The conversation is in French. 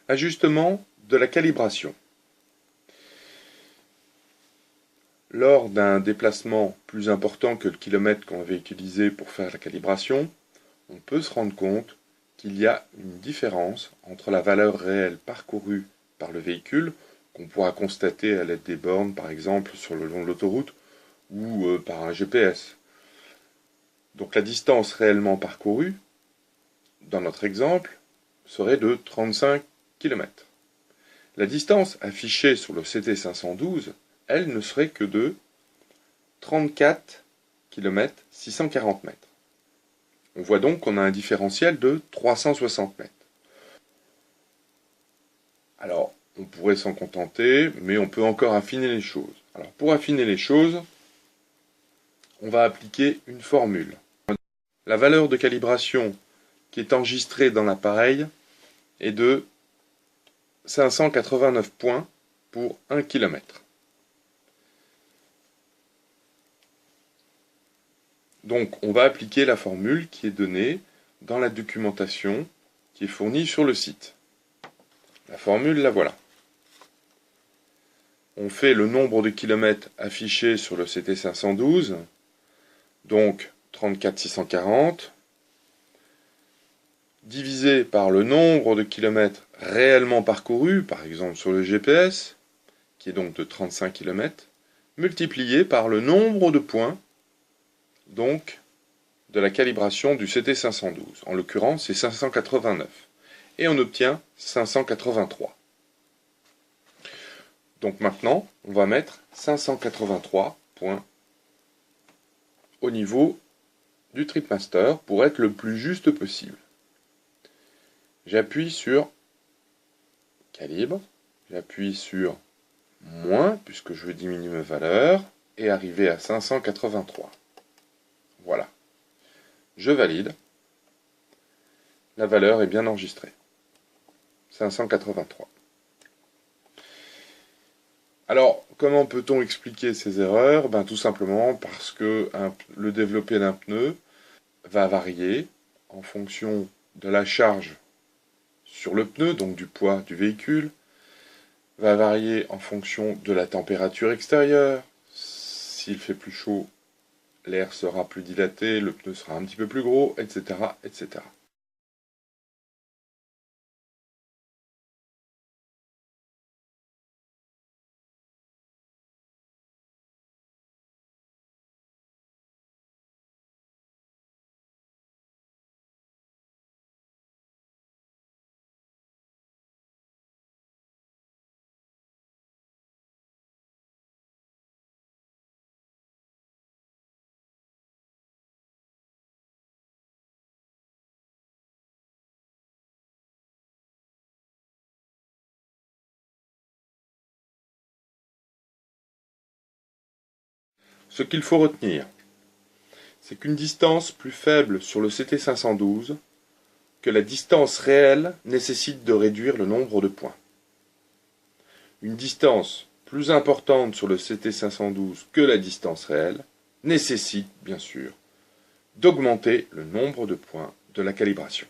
Ajustement de la calibration. Lors d'un déplacement plus important que le kilomètre qu'on avait utilisé pour faire la calibration, on peut se rendre compte qu'il y a une différence entre la valeur réelle parcourue par le véhicule, qu'on pourra constater à l'aide des bornes par exemple sur le long de l'autoroute ou par un GPS. Donc la distance réellement parcourue, dans notre exemple, serait de 35 km. La distance affichée sur le CT512, elle ne serait que de 34 km 640 mètres. On voit donc qu'on a un différentiel de 360 mètres. Alors, on pourrait s'en contenter, mais on peut encore affiner les choses. Alors, pour affiner les choses, on va appliquer une formule. La valeur de calibration qui est enregistrée dans l'appareil est de 589 points pour 1 km. Donc on va appliquer la formule qui est donnée dans la documentation qui est fournie sur le site. La formule, la voilà. On fait le nombre de kilomètres affichés sur le CT512, donc 34640, divisé par le nombre de kilomètres réellement parcourus, par exemple sur le GPS, qui est donc de 35 km, multiplié par le nombre de points, donc de la calibration du CT512. En l'occurrence, c'est 589. Et on obtient 583. Donc maintenant, on va mettre 583 points au niveau du TripMaster pour être le plus juste possible. J'appuie sur calibre, j'appuie sur moins, puisque je veux diminuer ma valeur, et arriver à 583. Voilà. Je valide. La valeur est bien enregistrée. 583. Alors, comment peut-on expliquer ces erreurs? Tout simplement parce que le développé d'un pneu va varier en fonction de la charge sur le pneu, donc du poids du véhicule, va varier en fonction de la température extérieure. S'il fait plus chaud, l'air sera plus dilaté, le pneu sera un petit peu plus gros, etc., etc. Ce qu'il faut retenir, c'est qu'une distance plus faible sur le CT512 que la distance réelle nécessite de réduire le nombre de points. Une distance plus importante sur le CT512 que la distance réelle nécessite, bien sûr, d'augmenter le nombre de points de la calibration.